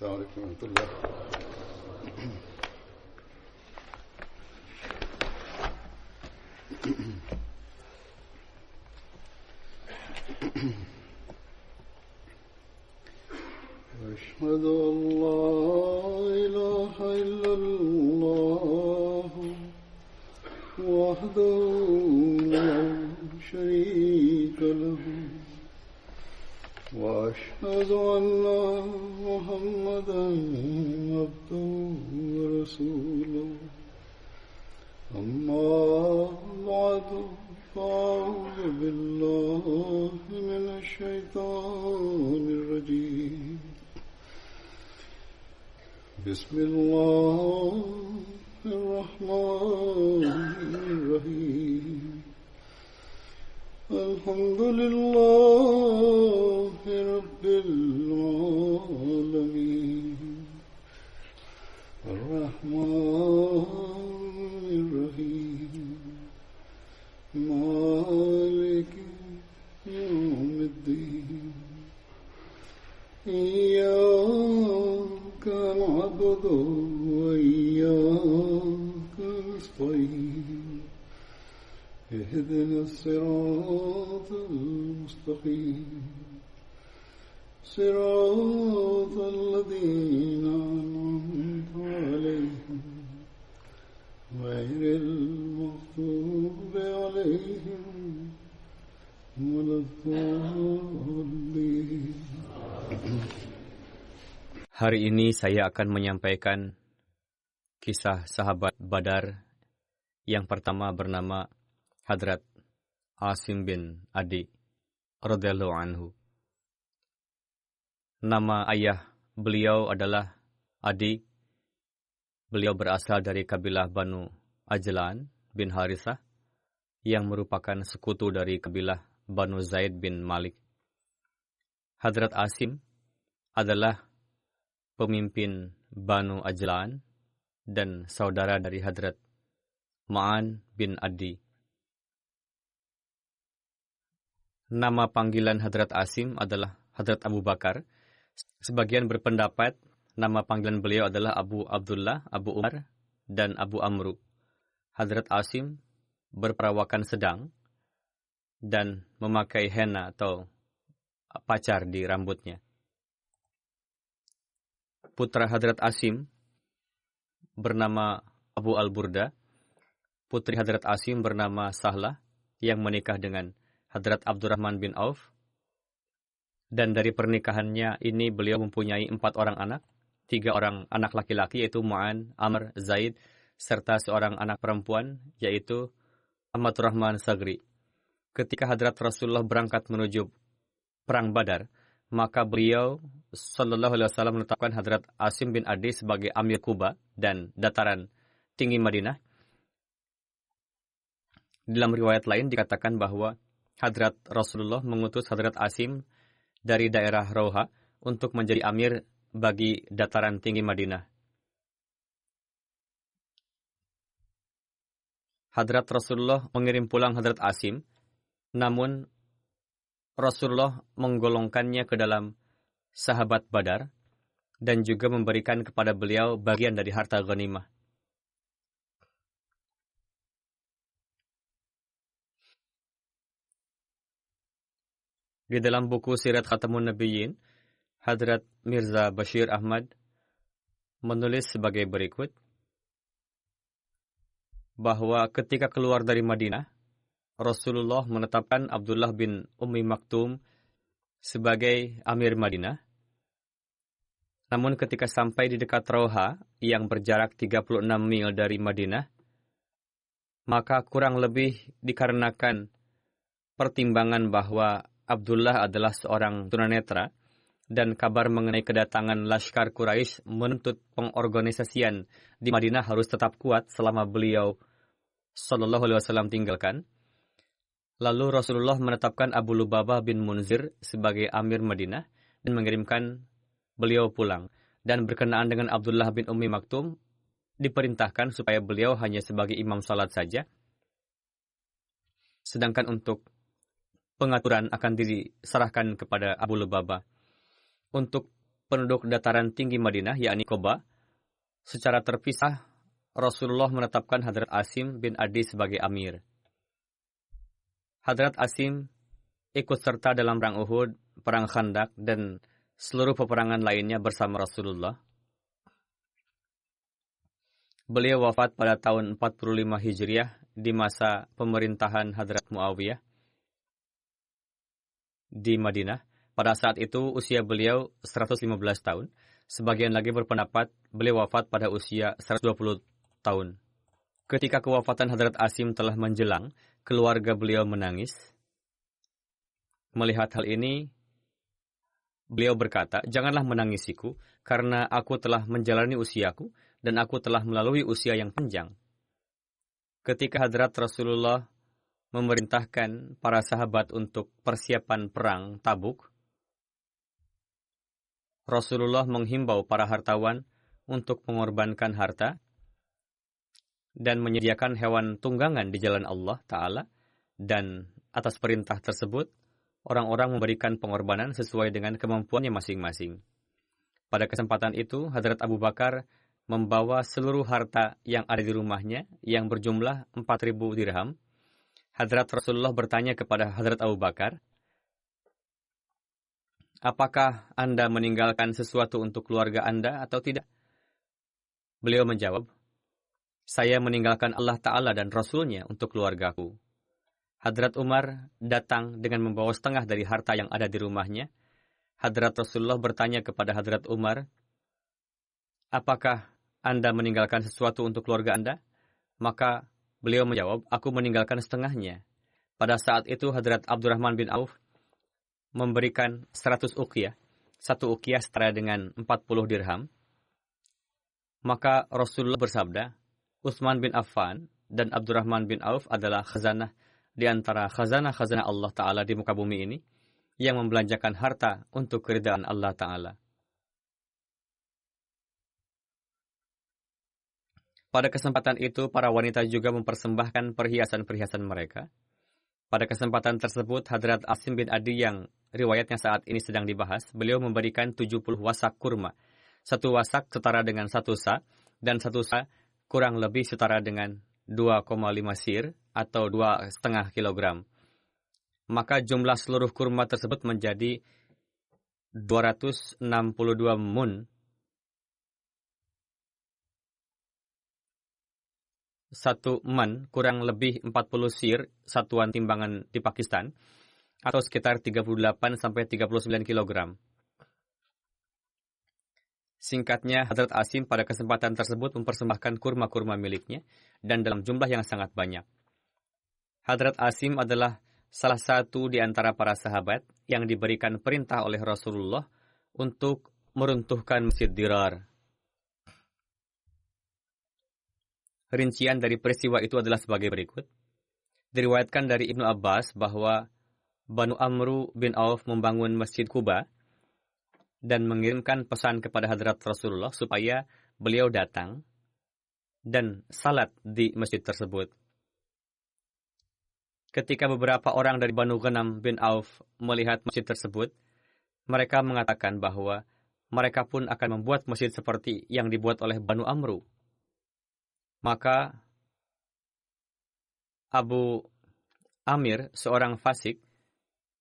السلام عليكم ورحمة الله. أشهد أن لا إله إلا الله وحده لا شريك له وأشهد أن محمدا عبده ورسوله أما بعد فأعوذ بالله من الشيطان الرجيم بسم الله الرحمن الرحيم الحمد لله رب العالمين الرحمن الرحيم مالك يوم الدين إياك نعبد وإياك نستعين اهدنا الصراط المستقيم صراط الذين أنعمت عليهم غير المغضوب عليهم ولا الضالين. Hari ini saya akan menyampaikan kisah sahabat Badar. Yang pertama bernama Hadrat Asim bin Adi radhiyallahu anhu. Nama ayah beliau adalah Adi. Beliau berasal dari kabilah Banu Ajlan bin Harithah yang merupakan sekutu dari kabilah Banu Zaid bin Malik. Hadrat Asim adalah pemimpin Banu Ajlan dan saudara dari Hadrat Ma'an bin Adi. Nama panggilan Hadrat Asim adalah Hadrat Abu Bakar. Sebagian berpendapat nama panggilan beliau adalah Abu Abdullah, Abu Umar, dan Abu Amru. Hadrat Asim berperawakan sedang dan memakai henna atau pacar di rambutnya. Putra Hadrat Asim bernama Abu Al-Burda. Putri Hadrat Asim bernama Sahlah yang menikah dengan Hadrat Abdurrahman bin Auf. Dan dari pernikahannya ini beliau mempunyai 4 orang anak. 3 orang anak laki-laki yaitu Mu'an, Amr, Zaid, serta seorang anak perempuan yaitu Ahmadur Rahman Sagri. Ketika Hadrat Rasulullah berangkat menuju Perang Badar, maka beliau sallallahu alaihi wasallam menetapkan Hadrat Asim bin Adi sebagai Amir Quba dan dataran tinggi Madinah. Dalam riwayat lain dikatakan bahwa Hadrat Rasulullah mengutus Hadrat Asim dari daerah Rauha untuk menjadi amir bagi dataran tinggi Madinah. Hadrat Rasulullah mengirim pulang Hadrat Asim, namun Rasulullah menggolongkannya ke dalam sahabat Badar dan juga memberikan kepada beliau bagian dari harta ghanimah. Di dalam buku Sirat Khatamun Nabiyyin, Hadrat Mirza Bashir Ahmad menulis sebagai berikut, bahwa ketika keluar dari Madinah, Rasulullah menetapkan Abdullah bin Ummi Maktum sebagai Amir Madinah. Namun ketika sampai di dekat Rauha yang berjarak 36 mil dari Madinah, maka kurang lebih dikarenakan pertimbangan bahwa Abdullah adalah seorang tunanetra dan kabar mengenai kedatangan Laskar Quraisy menuntut pengorganisasian di Madinah harus tetap kuat selama beliau sallallahu alaihi wasallam tinggalkan. Lalu Rasulullah menetapkan Abu Lubabah bin Munzir sebagai Amir Madinah dan mengirimkan beliau pulang. Dan berkenaan dengan Abdullah bin Ummi Maktum, diperintahkan supaya beliau hanya sebagai imam salat saja. Sedangkan untuk pengaturan akan diserahkan kepada Abu Lubabah. Untuk penduduk dataran tinggi Madinah, yakni Quba, secara terpisah Rasulullah menetapkan Hadrat Asim bin Adi sebagai amir. Hadrat Asim ikut serta dalam perang Uhud, perang Khandak, dan seluruh peperangan lainnya bersama Rasulullah. Beliau wafat pada tahun 45 Hijriah di masa pemerintahan Hadrat Muawiyah di Madinah. Pada saat itu usia beliau 115 tahun. Sebagian lagi berpendapat beliau wafat pada usia 120 tahun. Ketika kewafatan Hadrat Asim telah menjelang, keluarga beliau menangis. Melihat hal ini, beliau berkata, "Janganlah menangisiku, karena aku telah menjalani usiaku, dan aku telah melalui usia yang panjang." Ketika Hadrat Rasulullah memerintahkan para sahabat untuk persiapan perang Tabuk, Rasulullah menghimbau para hartawan untuk mengorbankan harta dan menyediakan hewan tunggangan di jalan Allah Ta'ala, dan atas perintah tersebut, orang-orang memberikan pengorbanan sesuai dengan kemampuannya masing-masing. Pada kesempatan itu, Hadrat Abu Bakar membawa seluruh harta yang ada di rumahnya yang berjumlah 4.000 dirham. Hadrat Rasulullah bertanya kepada Hadrat Abu Bakar, "Apakah Anda meninggalkan sesuatu untuk keluarga Anda atau tidak?" Beliau menjawab, "Saya meninggalkan Allah Ta'ala dan Rasul-Nya untuk keluargaku." Hadrat Umar datang dengan membawa setengah dari harta yang ada di rumahnya. Hadrat Rasulullah bertanya kepada Hadrat Umar, "Apakah Anda meninggalkan sesuatu untuk keluarga Anda?" Maka beliau menjawab, "Aku meninggalkan setengahnya." Pada saat itu Hadrat Abdurrahman bin Auf memberikan 100 uqiyah. Satu uqiyah setara dengan 40 dirham. Maka Rasulullah bersabda, "Utsman bin Affan dan Abdurrahman bin Auf adalah khazanah di antara khazanah-khazanah Allah Ta'ala di muka bumi ini, yang membelanjakan harta untuk keridaan Allah Ta'ala." Pada kesempatan itu, para wanita juga mempersembahkan perhiasan-perhiasan mereka. Pada kesempatan tersebut, Hadrat Asim bin Adi yang riwayatnya saat ini sedang dibahas, beliau memberikan 70 wasak kurma. Satu wasak setara dengan satu sa, dan satu sa kurang lebih setara dengan 2,5 sir atau 2,5 kilogram. Maka jumlah seluruh kurma tersebut menjadi 262 mun. Satu man kurang lebih 40 sir, satuan timbangan di Pakistan, atau sekitar 38-39 kilogram. Singkatnya, Hadrat Asim pada kesempatan tersebut mempersembahkan kurma-kurma miliknya, dan dalam jumlah yang sangat banyak. Hadrat Asim adalah salah satu di antara para sahabat yang diberikan perintah oleh Rasulullah untuk meruntuhkan Masjid Dirar. Rincian dari peristiwa itu adalah sebagai berikut. Diriwayatkan dari Ibnu Abbas bahwa Banu Amru bin Auf membangun Masjid Quba dan mengirimkan pesan kepada Hadrat Rasulullah supaya beliau datang dan salat di masjid tersebut. Ketika beberapa orang dari Banu Ghanam bin Auf melihat masjid tersebut, mereka mengatakan bahwa mereka pun akan membuat masjid seperti yang dibuat oleh Banu Amru. Maka Abu Amir, seorang fasik,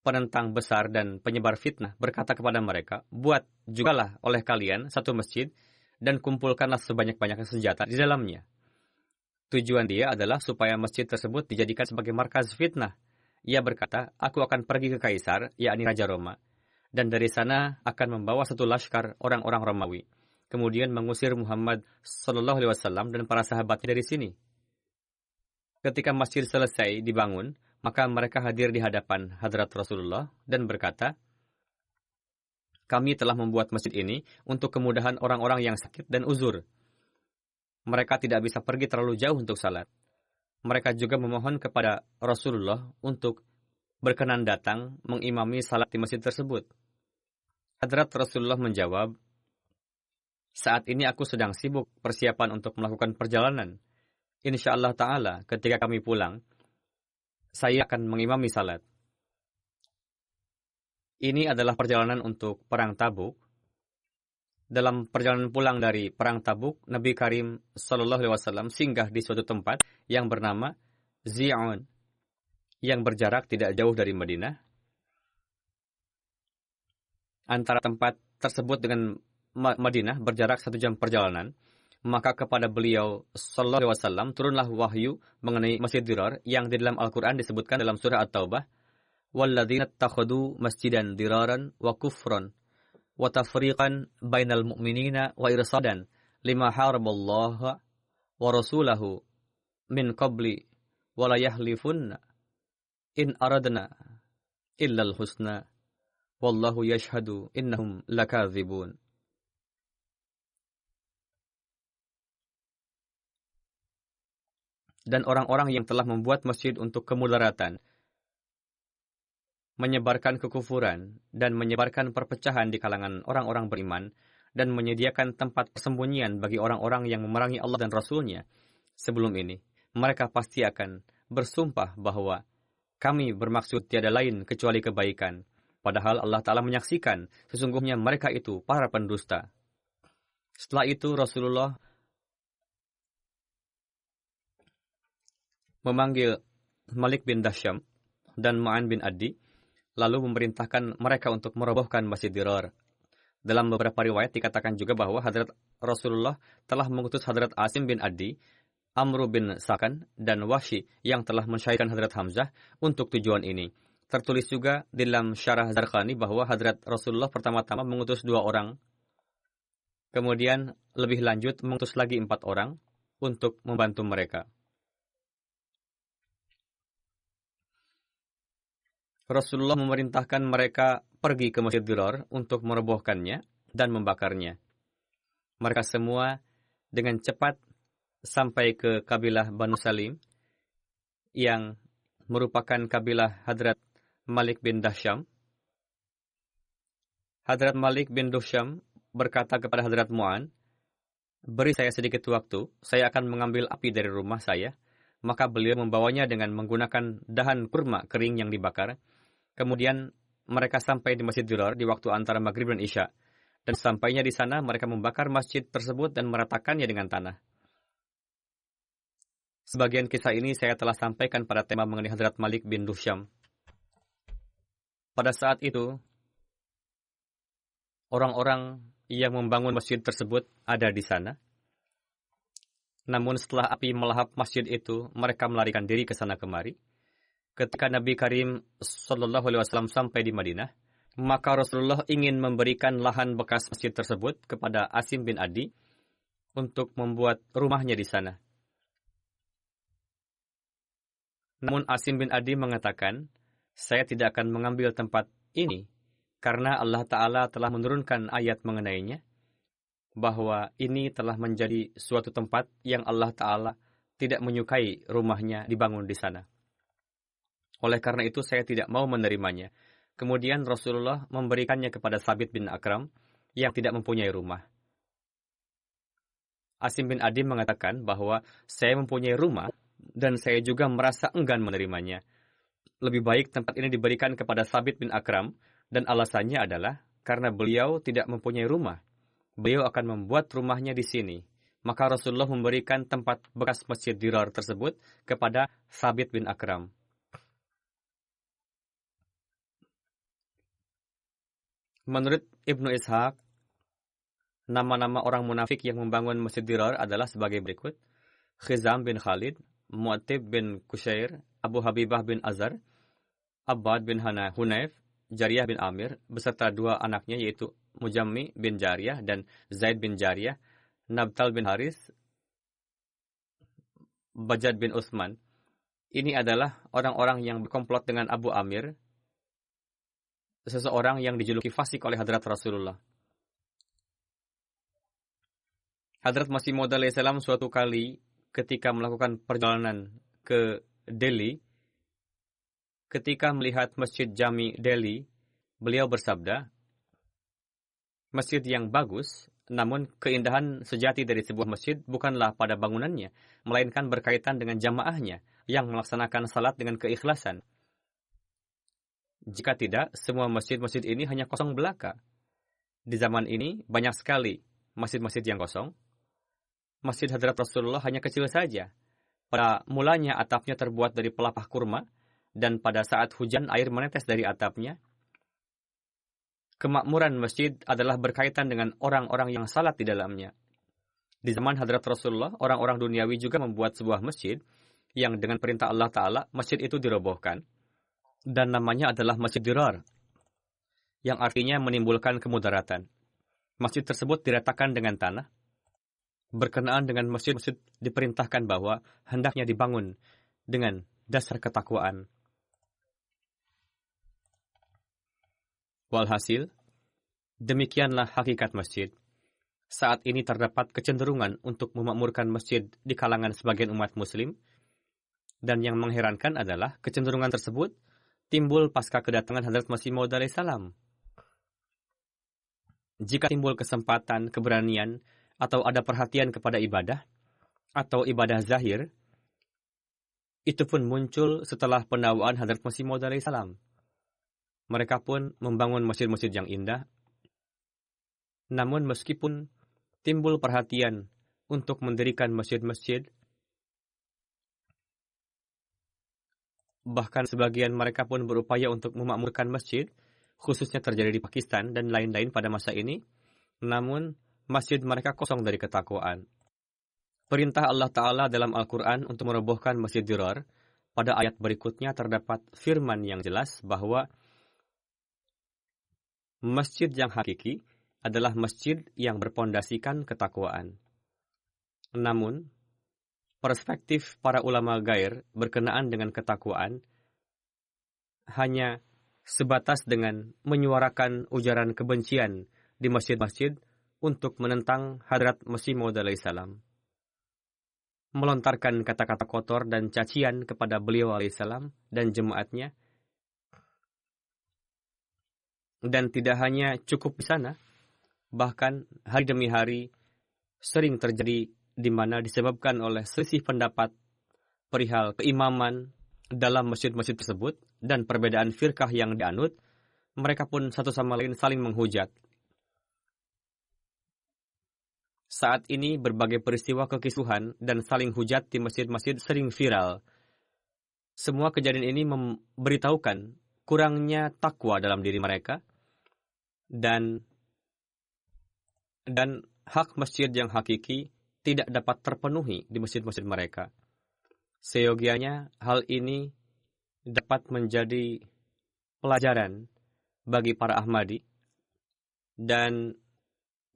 penentang besar dan penyebar fitnah, berkata kepada mereka, "Buat jugalah oleh kalian satu masjid dan kumpulkanlah sebanyak-banyaknya senjata di dalamnya." Tujuan dia adalah supaya masjid tersebut dijadikan sebagai markas fitnah. Ia berkata, "Aku akan pergi ke Kaisar, yakni Raja Roma, dan dari sana akan membawa satu laskar orang-orang Romawi, kemudian mengusir Muhammad Sallallahu Alaihi Wasallam dan para sahabatnya dari sini." Ketika masjid selesai dibangun, maka mereka hadir di hadapan Hadrat Rasulullah dan berkata, "Kami telah membuat masjid ini untuk kemudahan orang-orang yang sakit dan uzur. Mereka tidak bisa pergi terlalu jauh untuk salat." Mereka juga memohon kepada Rasulullah untuk berkenan datang mengimami salat di masjid tersebut. Hadrat Rasulullah menjawab, "Saat ini aku sedang sibuk persiapan untuk melakukan perjalanan. InsyaAllah Ta'ala ketika kami pulang, saya akan mengimami salat." Ini adalah perjalanan untuk perang Tabuk. dalam perjalanan pulang dari perang Tabuk, Nabi Karim Sallallahu Alaihi Wasallam singgah di suatu tempat yang bernama Zi'un, yang berjarak tidak jauh dari Madinah. Antara tempat tersebut dengan Madinah berjarak 1 jam perjalanan. Maka kepada beliau Sallallahu Alaihi Wasallam turunlah wahyu mengenai Masjid Dirar yang di dalam Al-Quran disebutkan dalam surah At-Taubah, walladzina takhadu masjidan diraran wa kufran wa tafriqan bainal mu'minina wa irsadan lima haraballaha wa rasulahu min qabli wa la yahlifunna in aradna illa al-husna wallahu yashhadu innahum lakadzibun. Dan orang-orang yang telah membuat masjid untuk kemudaratan, menyebarkan kekufuran, dan menyebarkan perpecahan di kalangan orang-orang beriman, dan menyediakan tempat persembunyian bagi orang-orang yang memerangi Allah dan Rasul-Nya sebelum ini, mereka pasti akan bersumpah bahwa kami bermaksud tiada lain kecuali kebaikan. Padahal Allah Ta'ala menyaksikan sesungguhnya mereka itu para pendusta. Setelah itu Rasulullah memanggil Malik bin Dasham dan Ma'an bin Adi, lalu memerintahkan mereka untuk merobohkan Masjid Dirar. Dalam beberapa riwayat dikatakan juga bahwa Hadrat Rasulullah telah mengutus Hadrat Asim bin Adi, Amr bin Sakan, dan Wahsy yang telah mensyahidkan Hadrat Hamzah untuk tujuan ini. Tertulis juga di dalam Syarah Zarqani bahwa Hadrat Rasulullah pertama-tama mengutus 2 orang, kemudian lebih lanjut mengutus lagi 4 orang untuk membantu mereka. Rasulullah memerintahkan mereka pergi ke Masjid Dirar untuk merobohkannya dan membakarnya. Mereka semua dengan cepat sampai ke kabilah Banu Salim yang merupakan kabilah Hadrat Malik bin Dasham. Hadrat Malik bin Dasham berkata kepada Hadrat Mu'an, "Beri saya sedikit waktu, saya akan mengambil api dari rumah saya." Maka beliau membawanya dengan menggunakan dahan kurma kering yang dibakar. Kemudian mereka sampai di Masjid Dirar di waktu antara Maghrib dan Isya. Dan sampainya di sana mereka membakar masjid tersebut dan meratakannya dengan tanah. Sebagian kisah ini saya telah sampaikan pada tema mengenai Hadrat Malik bin Dasham. Pada saat itu, orang-orang yang membangun masjid tersebut ada di sana. Namun setelah api melahap masjid itu, mereka melarikan diri ke sana kemari. Ketika Nabi Karim Sallallahu Alaihi Wasallam sampai di Madinah, maka Rasulullah ingin memberikan lahan bekas masjid tersebut kepada Asim bin Adi untuk membuat rumahnya di sana. Namun Asim bin Adi mengatakan, saya tidak akan mengambil tempat ini karena Allah Ta'ala telah menurunkan ayat mengenainya, bahwa ini telah menjadi suatu tempat yang Allah Ta'ala tidak menyukai rumahnya dibangun di sana. Oleh karena itu saya tidak mau menerimanya. Kemudian Rasulullah memberikannya kepada Thabit bin Akram yang tidak mempunyai rumah. Asim bin Adi mengatakan bahwa saya mempunyai rumah dan saya juga merasa enggan menerimanya. Lebih baik tempat ini diberikan kepada Thabit bin Akram, dan alasannya adalah karena beliau tidak mempunyai rumah. Beliau akan membuat rumahnya di sini. Maka Rasulullah memberikan tempat bekas Masjid Dirar tersebut kepada Thabit bin Akram. Menurut Ibnu Ishaq, nama-nama orang munafik yang membangun Masjid Dirar adalah sebagai berikut: Khizam bin Khalid, Mu'attib bin Kushair, Abu Habibah bin Azar, Abbad bin Hunayf, Jariyah bin Amir, beserta 2 anaknya yaitu Mujammi bin Jariyah dan Zaid bin Jariyah, Nabtal bin Haris, Bajad bin Utsman. Ini adalah orang-orang yang berkomplot dengan Abu Amir, seseorang yang dijuluki fasik oleh Hadrat Rasulullah. Hadrat Masih Maud alaihissalam suatu kali ketika melakukan perjalanan ke Delhi, ketika melihat Masjid Jami Delhi, beliau bersabda, masjid yang bagus, namun keindahan sejati dari sebuah masjid bukanlah pada bangunannya, melainkan berkaitan dengan jamaahnya yang melaksanakan salat dengan keikhlasan. Jika tidak, semua masjid-masjid ini hanya kosong belaka. Di zaman ini banyak sekali masjid-masjid yang kosong. Masjid Hadrat Rasulullah hanya kecil saja. Pada mulanya atapnya terbuat dari pelepah kurma, dan pada saat hujan air menetes dari atapnya. Kemakmuran masjid adalah berkaitan dengan orang-orang yang salat di dalamnya. Di zaman Hadrat Rasulullah, orang-orang duniawi juga membuat sebuah masjid yang dengan perintah Allah Ta'ala, masjid itu dirobohkan. Dan namanya adalah Masjid Dirar, yang artinya menimbulkan kemudaratan. Masjid tersebut diratakan dengan tanah. Berkenaan dengan masjid-masjid diperintahkan bahwa hendaknya dibangun dengan dasar ketakwaan. Walhasil, demikianlah hakikat masjid. Saat ini terdapat kecenderungan untuk memakmurkan masjid di kalangan sebagian umat muslim, dan yang mengherankan adalah kecenderungan tersebut timbul pasca kedatangan Hadrat Masih Maud alaihissalam. Jika timbul kesempatan, keberanian, atau ada perhatian kepada ibadah, atau ibadah zahir, itu pun muncul setelah pendawaan Hadrat Masih Maud alaihissalam. Mereka pun membangun masjid-masjid yang indah. Namun meskipun timbul perhatian untuk mendirikan masjid-masjid, bahkan sebagian mereka pun berupaya untuk memakmurkan masjid, khususnya terjadi di Pakistan dan lain-lain pada masa ini, namun masjid mereka kosong dari ketakwaan. Perintah Allah Ta'ala dalam Al-Quran untuk merobohkan Masjid Dirar, pada ayat berikutnya terdapat firman yang jelas bahwa masjid yang hakiki adalah masjid yang berpondasikan ketakwaan. Namun, perspektif para ulama gair berkenaan dengan ketakwaan hanya sebatas dengan menyuarakan ujaran kebencian di masjid-masjid untuk menentang Hadrat Masih Maud alaihissalam, melontarkan kata-kata kotor dan cacian kepada beliau alaihissalam dan jemaatnya. Dan tidak hanya cukup di sana, bahkan hari demi hari sering terjadi di mana disebabkan oleh selisih pendapat perihal keimaman dalam masjid-masjid tersebut dan perbedaan firkah yang dianut, mereka pun satu sama lain saling menghujat. Saat ini berbagai peristiwa kekisuhan dan saling hujat di masjid-masjid sering viral. Semua kejadian ini memberitahukan kurangnya takwa dalam diri mereka dan hak masjid yang hakiki tidak dapat terpenuhi di masjid-masjid mereka. Seyogianya hal ini dapat menjadi pelajaran bagi para Ahmadi, dan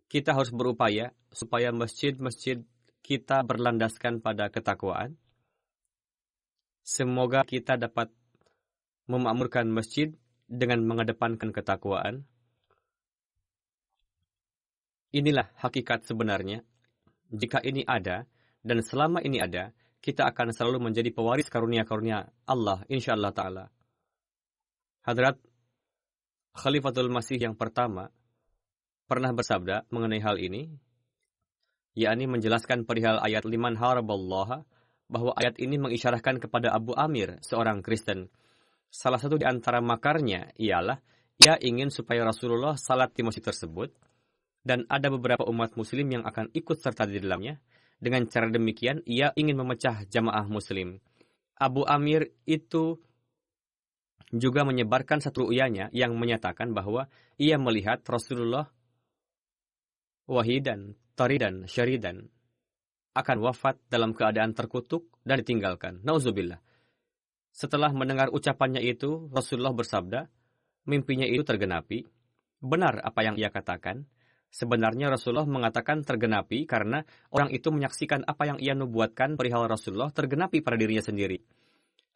kita harus berupaya supaya masjid-masjid kita berlandaskan pada ketakwaan. Semoga kita dapat memakmurkan masjid dengan mengedepankan ketakwaan. Inilah hakikat sebenarnya. Jika ini ada, dan selama ini ada, kita akan selalu menjadi pewaris karunia-karunia Allah, insyaAllah ta'ala. Hadrat Khalifatul Masih yang pertama pernah bersabda mengenai hal ini, yakni menjelaskan perihal ayat liman haraballaha, bahwa ayat ini mengisyarahkan kepada Abu Amir, seorang Kristen. Salah satu di antara makarnya ialah ia ingin supaya Rasulullah salat di masjid tersebut, dan ada beberapa umat muslim yang akan ikut serta di dalamnya. Dengan cara demikian, ia ingin memecah jamaah muslim. Abu Amir itu juga menyebarkan satu ru'yanya yang menyatakan bahwa ia melihat Rasulullah wahidan, taridan, syaridan akan wafat dalam keadaan terkutuk dan ditinggalkan. Nauzubillah. Setelah mendengar ucapannya itu, Rasulullah bersabda, mimpinya itu tergenapi. Benar apa yang ia katakan. Sebenarnya Rasulullah mengatakan tergenapi karena orang itu menyaksikan apa yang ia nubuatkan perihal Rasulullah tergenapi pada dirinya sendiri.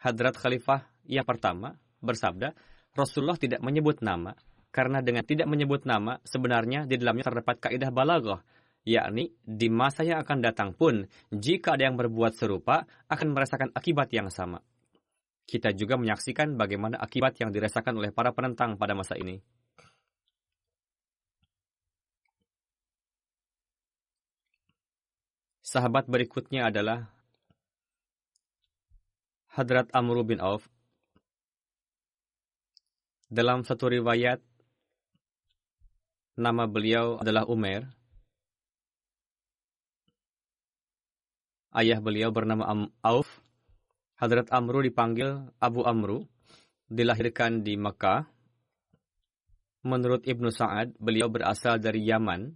Hadrat Khalifah yang pertama bersabda, Rasulullah tidak menyebut nama, karena dengan tidak menyebut nama, sebenarnya di dalamnya terdapat kaidah balaghah, yakni di masa yang akan datang pun, jika ada yang berbuat serupa, akan merasakan akibat yang sama. Kita juga menyaksikan bagaimana akibat yang dirasakan oleh para penentang pada masa ini. Sahabat berikutnya adalah Hadrat Amr bin Auf. Dalam satu riwayat, Nama beliau adalah Umair. Ayah beliau bernama Auf. Hadrat Amru dipanggil Abu Amru. Dilahirkan di Makkah. Menurut Ibnu Sa'ad, beliau berasal dari Yaman.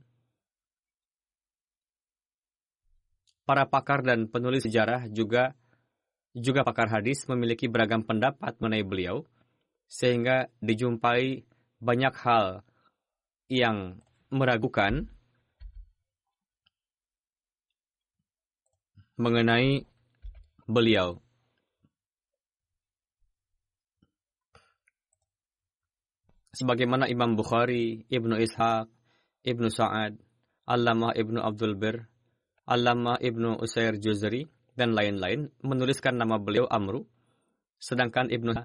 Para pakar dan penulis sejarah juga pakar hadis memiliki beragam pendapat mengenai beliau, sehingga dijumpai banyak hal yang meragukan mengenai beliau. Sebagaimana Imam Bukhari, Ibnu Ishaq, Ibnu Sa'ad, Allamah Ibnu Abdul Bir, Allamah Ibnu Usair Juzri, dan lain-lain menuliskan nama beliau Amru, sedangkan Ibnu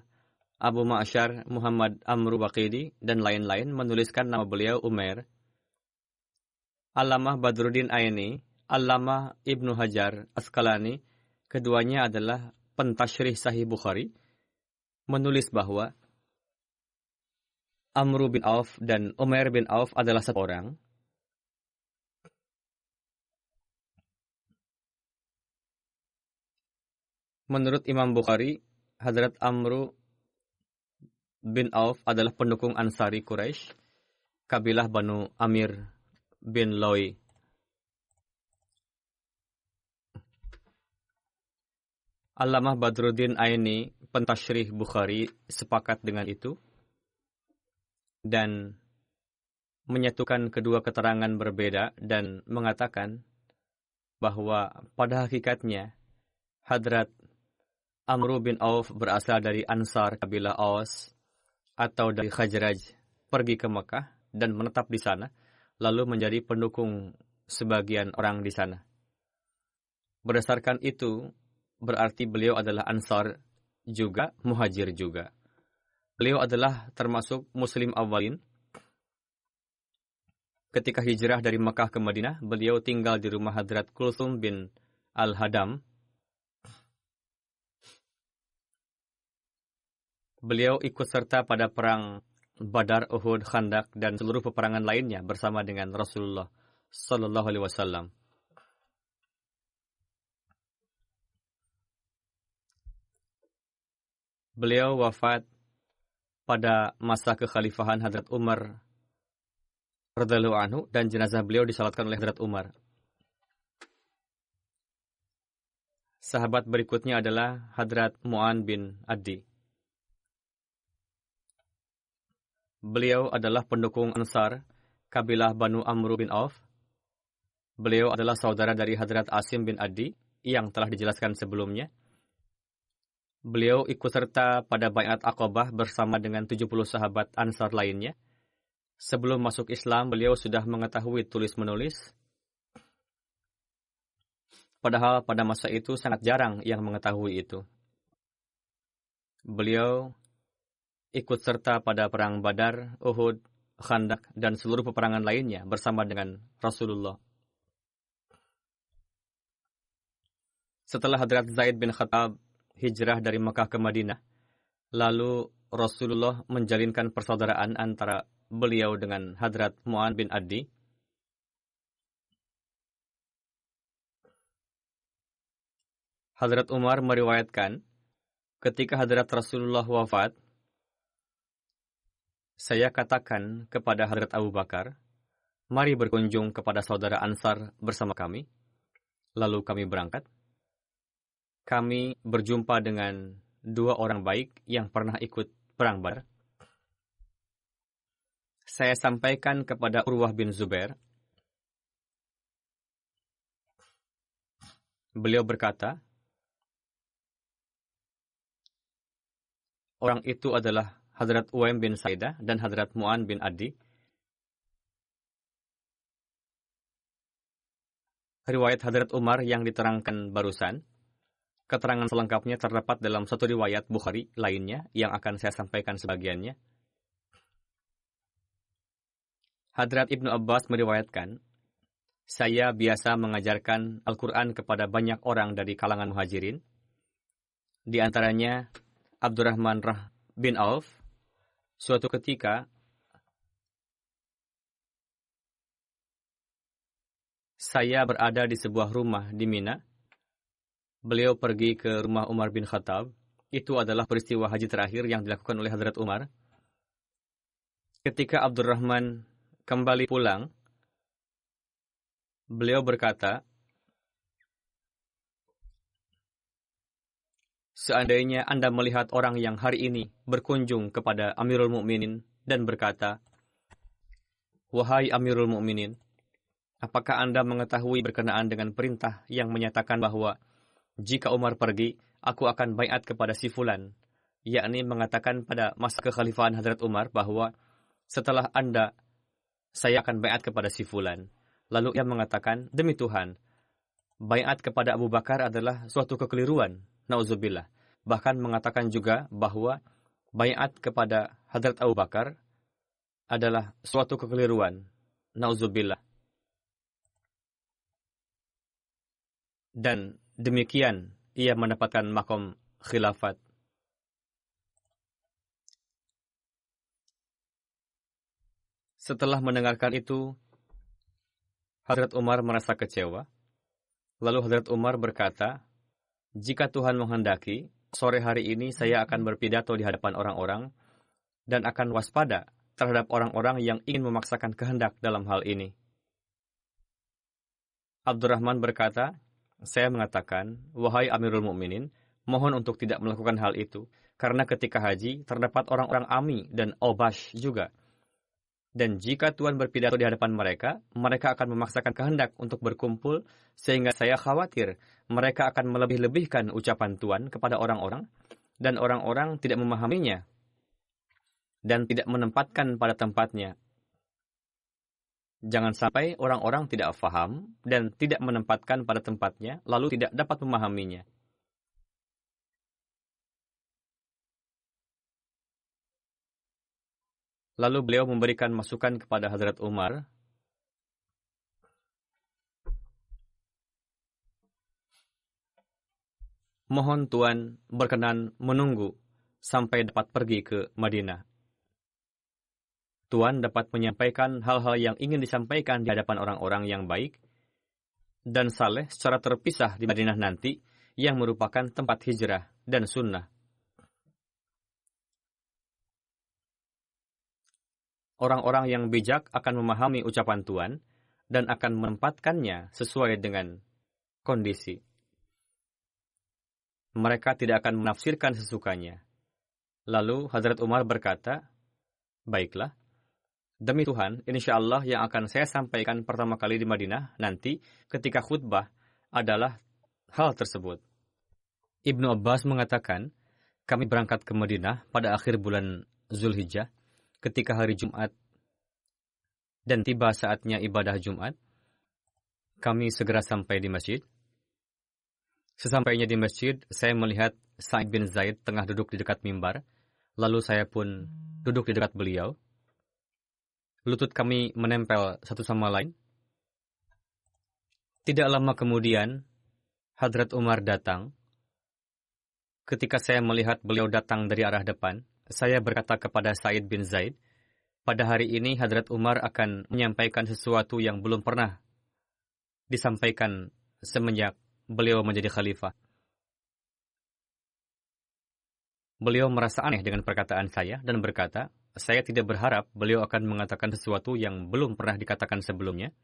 Abu Ma'syar, Muhammad Amru Waqidi, dan lain-lain menuliskan nama beliau Umair. Allamah Badruddin Aini, Allamah Ibnu Hajar Asqalani, keduanya adalah pentasyrih Sahih Bukhari, menulis bahwa Amru bin Auf dan Umair bin Auf adalah satu orang. Menurut Imam Bukhari, Hadrat Amru bin Auf adalah pendukung Ansari Quraisy, kabilah Banu Amir bin Loi. Allamah Badruddin Aini, pentasyrih Bukhari, sepakat dengan itu dan menyatukan kedua keterangan berbeda dan mengatakan bahwa pada hakikatnya Hadrat Amru bin Auf berasal dari Ansar kabilah Aus atau dari Khazraj, pergi ke Mekah dan menetap di sana, lalu menjadi pendukung sebagian orang di sana. Berdasarkan itu, berarti beliau adalah Ansar juga, Muhajir juga. Beliau adalah termasuk Muslim awalin. Ketika hijrah dari Mekah ke Madinah, beliau tinggal di rumah Hadrat Kulthum bin Al-Hadam. Beliau ikut serta pada perang Badar, Uhud, Khandak, dan seluruh peperangan lainnya bersama dengan Rasulullah Sallallahu Alaihi Wasallam. Beliau wafat pada masa kekhalifahan Hadrat Umar radhiyallahu anhu dan jenazah beliau disalatkan oleh Hadrat Umar. Sahabat berikutnya adalah Hadrat Mu'an bin Adi. Beliau adalah pendukung Ansar, kabilah Banu Amru bin Auf. Beliau adalah saudara dari Hadrat Asim bin Adi yang telah dijelaskan sebelumnya. Beliau ikut serta pada Bai'at Aqabah bersama dengan 70 sahabat Ansar lainnya. Sebelum masuk Islam, beliau sudah mengetahui tulis-menulis. Padahal pada masa itu sangat jarang yang mengetahui itu. Beliau ikut serta pada perang Badar, Uhud, Khandak, dan seluruh peperangan lainnya bersama dengan Rasulullah. Setelah Hadrat Zaid bin Khattab hijrah dari Mekah ke Madinah, lalu Rasulullah menjalinkan persaudaraan antara beliau dengan Hadrat Mu'an bin Adi. Hadrat Umar meriwayatkan, ketika Hadrat Rasulullah wafat, saya katakan kepada Hadrat Abu Bakar, mari berkunjung kepada saudara Ansar bersama kami. Lalu kami berangkat. Kami berjumpa dengan 2 orang baik yang pernah ikut perang Badar. Saya sampaikan kepada Urwah bin Zubair. Beliau berkata, orang itu adalah Hadrat Uwaim bin Saidah dan Hadrat Mu'an bin Adi. Riwayat Hadrat Umar yang diterangkan barusan, keterangan selengkapnya terdapat dalam satu riwayat Bukhari lainnya yang akan saya sampaikan sebagiannya. Hadrat Ibnu Abbas meriwayatkan, saya biasa mengajarkan Al-Quran kepada banyak orang dari kalangan muhajirin. Di antaranya Abdurrahman bin Auf. Suatu ketika, saya berada di sebuah rumah di Mina. Beliau pergi ke rumah Umar bin Khattab. Itu adalah peristiwa haji terakhir yang dilakukan oleh Hadrat Umar. Ketika Abdurrahman kembali pulang, beliau berkata, seandainya Anda melihat orang yang hari ini berkunjung kepada Amirul Mukminin dan berkata, "Wahai Amirul Mukminin, apakah Anda mengetahui berkenaan dengan perintah yang menyatakan bahwa jika Umar pergi, aku akan baiat kepada si fulan," yakni mengatakan pada masa kekhalifahan Hadrat Umar bahwa setelah Anda, saya akan baiat kepada si fulan. Lalu ia mengatakan, demi Tuhan, baiat kepada Abu Bakar adalah suatu kekeliruan. Nauzubillah. Bahkan mengatakan juga bahwa baiat kepada Hadrat Abu Bakar adalah suatu kekeliruan. Nauzubillah. Dan demikian ia mendapatkan makom khilafat. Setelah mendengarkan itu, Hadrat Umar merasa kecewa. Lalu Hadrat Umar berkata, jika Tuhan menghendaki, sore hari ini saya akan berpidato di hadapan orang-orang dan akan waspada terhadap orang-orang yang ingin memaksakan kehendak dalam hal ini. Abdurrahman berkata, saya mengatakan, wahai Amirul Mukminin, mohon untuk tidak melakukan hal itu, karena ketika haji terdapat orang-orang Ami dan Obash juga. Dan jika Tuhan berpidato di hadapan mereka, mereka akan memaksakan kehendak untuk berkumpul, sehingga saya khawatir mereka akan melebih-lebihkan ucapan Tuhan kepada orang-orang, dan orang-orang tidak memahaminya, dan tidak menempatkan pada tempatnya. Jangan sampai orang-orang tidak faham, dan tidak menempatkan pada tempatnya, lalu tidak dapat memahaminya. Lalu beliau memberikan masukan kepada Hadrat Umar. Mohon Tuhan berkenan menunggu sampai dapat pergi ke Madinah. Tuhan dapat menyampaikan hal-hal yang ingin disampaikan di hadapan orang-orang yang baik dan saleh secara terpisah di Madinah nanti, yang merupakan tempat hijrah dan sunnah. Orang-orang yang bijak akan memahami ucapan Tuhan dan akan menempatkannya sesuai dengan kondisi. Mereka tidak akan menafsirkan sesukanya. Lalu Hadrat Umar berkata, baiklah, demi Tuhan, insya Allah yang akan saya sampaikan pertama kali di Madinah nanti ketika khutbah adalah hal tersebut. Ibnu Abbas mengatakan, kami berangkat ke Madinah pada akhir bulan Zulhijjah, ketika hari Jumat, dan tiba saatnya ibadah Jumat, kami segera sampai di masjid. Sesampainya di masjid, saya melihat Sa'id bin Zaid tengah duduk di dekat mimbar, lalu saya pun duduk di dekat beliau. Lutut kami menempel satu sama lain. Tidak lama kemudian, Hadrat Umar datang. Ketika saya melihat beliau datang dari arah depan, saya berkata kepada Sa'id bin Zaid, pada hari ini Hadrat Umar akan menyampaikan sesuatu yang belum pernah disampaikan semenjak beliau menjadi khalifah. Beliau merasa aneh dengan perkataan saya dan berkata, saya tidak berharap beliau akan mengatakan sesuatu yang belum pernah dikatakan sebelumnya.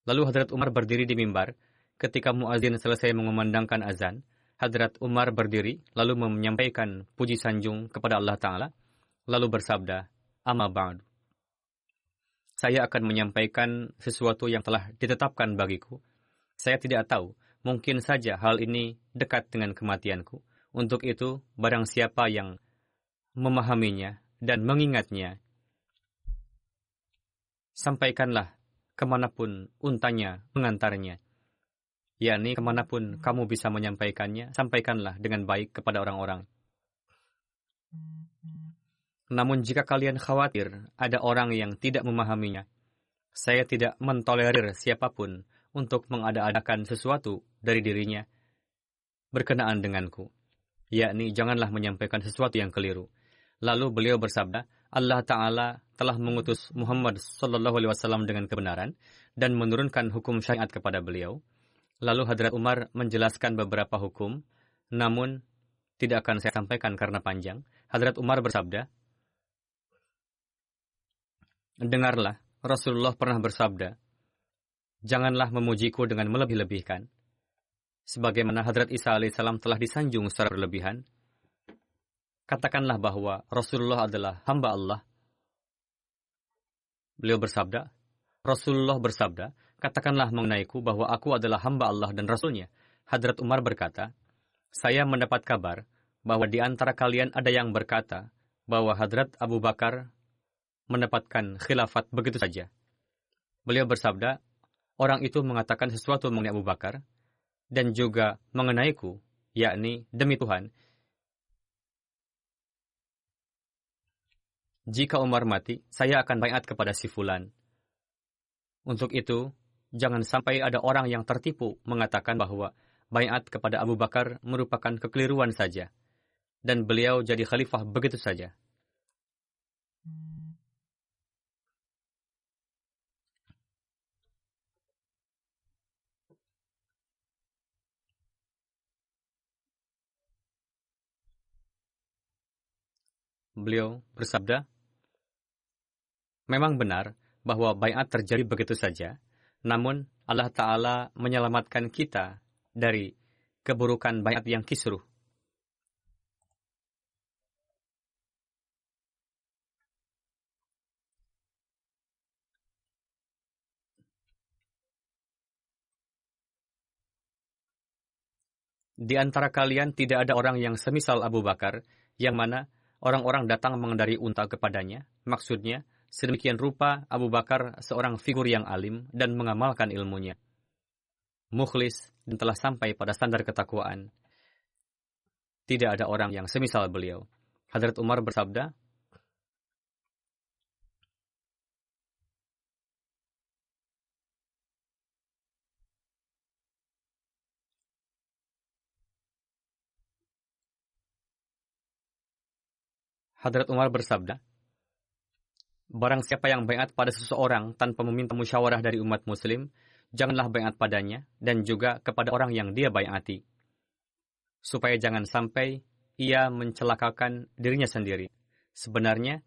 Lalu Hadrat Umar berdiri di mimbar. Ketika muazin selesai mengumandangkan azan, Hadrat Umar berdiri, lalu menyampaikan puji sanjung kepada Allah Ta'ala, lalu bersabda, Amma ba'du. Saya akan menyampaikan sesuatu yang telah ditetapkan bagiku. Saya tidak tahu, mungkin saja hal ini dekat dengan kematianku. Untuk itu, barang siapa yang memahaminya dan mengingatnya, sampaikanlah kemanapun untanya mengantarnya. Yakni kemanapun kamu bisa menyampaikannya, sampaikanlah dengan baik kepada orang-orang. Namun jika kalian khawatir ada orang yang tidak memahaminya, saya tidak mentolerir siapapun untuk mengada-adakan sesuatu dari dirinya berkenaan denganku. Yakni janganlah menyampaikan sesuatu yang keliru. Lalu beliau bersabda, Allah Ta'ala telah mengutus Muhammad SAW dengan kebenaran, dan menurunkan hukum syariat kepada beliau. Lalu Hadrat Umar menjelaskan beberapa hukum, namun tidak akan saya sampaikan karena panjang. Hadrat Umar bersabda, "Dengarlah, Rasulullah pernah bersabda, janganlah memujiku dengan melebih-lebihkan. Sebagaimana Hadrat Isa alaihissalam telah disanjung secara berlebihan, katakanlah bahwa Rasulullah adalah hamba Allah." Rasulullah bersabda, katakanlah mengenaiku bahwa aku adalah hamba Allah dan Rasulnya. Hadrat Umar berkata, saya mendapat kabar bahwa di antara kalian ada yang berkata bahwa Hadrat Abu Bakar mendapatkan khilafat begitu saja. Beliau bersabda, orang itu mengatakan sesuatu mengenai Abu Bakar dan juga mengenaiku, yakni demi Tuhan, jika Umar mati, saya akan baiat kepada si fulan. Untuk itu, jangan sampai ada orang yang tertipu mengatakan bahwa baiat kepada Abu Bakar merupakan kekeliruan saja, dan beliau jadi khalifah begitu saja. Beliau bersabda, memang benar bahwa baiat terjadi begitu saja, namun Allah Ta'ala menyelamatkan kita dari keburukan baiat yang kisruh. Di antara kalian tidak ada orang yang semisal Abu Bakar, yang mana orang-orang datang mengendari unta kepadanya. Maksudnya, sedemikian rupa Abu Bakar seorang figur yang alim dan mengamalkan ilmunya, mukhlis dan telah sampai pada standar ketakwaan. Tidak ada orang yang semisal beliau. Hadrat Umar bersabda, barang siapa yang baiat pada seseorang tanpa meminta musyawarah dari umat muslim, janganlah baiat padanya dan juga kepada orang yang dia baiati, supaya jangan sampai ia mencelakakan dirinya sendiri. Sebenarnya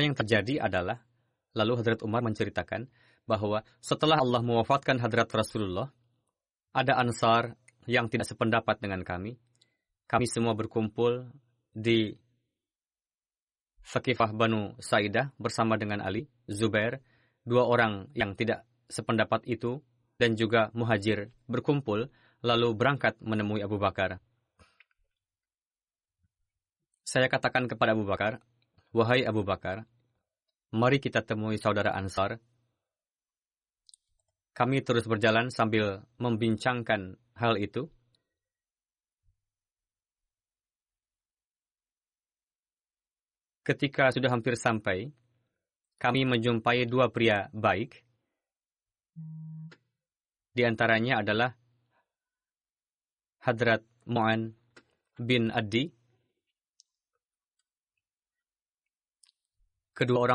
yang terjadi adalah, lalu Hadrat Umar menceritakan bahwa setelah Allah mewafatkan Hadrat Rasulullah, ada Ansar yang tidak sependapat dengan kami. Kami semua berkumpul di Saqifah Banu Sa'idah bersama dengan Ali, Zubair, dua orang yang tidak sependapat itu, dan juga Muhajir berkumpul, lalu berangkat menemui Abu Bakar. Saya katakan kepada Abu Bakar, wahai Abu Bakar, mari kita temui saudara Ansar. Kami terus berjalan sambil membincangkan hal itu. Ketika sudah hampir sampai, kami menjumpai dua pria baik. Di antaranya adalah Hadrat Mu'an bin Adi. Kedua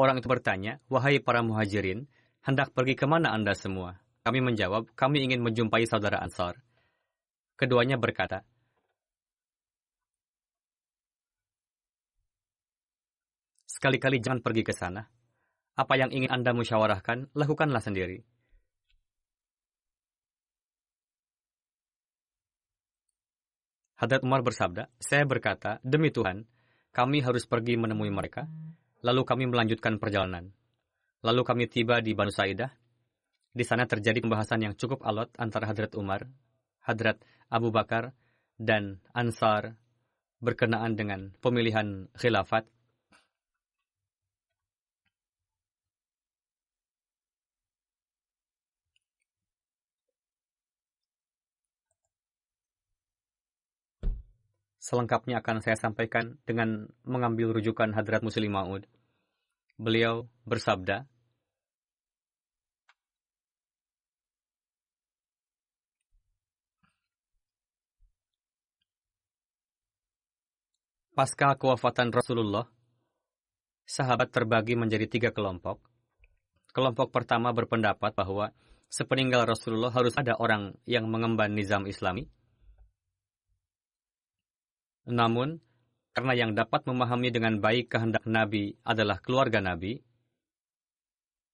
orang itu bertanya, wahai para muhajirin, hendak pergi kemana Anda semua? Kami menjawab, kami ingin menjumpai saudara Ansar. Keduanya berkata, sekali-kali jangan pergi ke sana. Apa yang ingin Anda musyawarahkan, lakukanlah sendiri. Hadrat Umar bersabda, saya berkata, demi Tuhan, kami harus pergi menemui mereka. Lalu kami melanjutkan perjalanan. Lalu kami tiba di Banu Sa'idah. Di sana terjadi pembahasan yang cukup alot antara Hadrat Umar, Hadrat Abu Bakar, dan Ansar berkenaan dengan pemilihan khilafat. Selengkapnya akan saya sampaikan dengan mengambil rujukan Hadrat Muslim Maud. Beliau bersabda, pasca kewafatan Rasulullah, sahabat terbagi menjadi 3 kelompok. Kelompok pertama berpendapat bahwa sepeninggal Rasulullah harus ada orang yang mengemban nizam Islami. Namun, karena yang dapat memahami dengan baik kehendak Nabi adalah keluarga Nabi,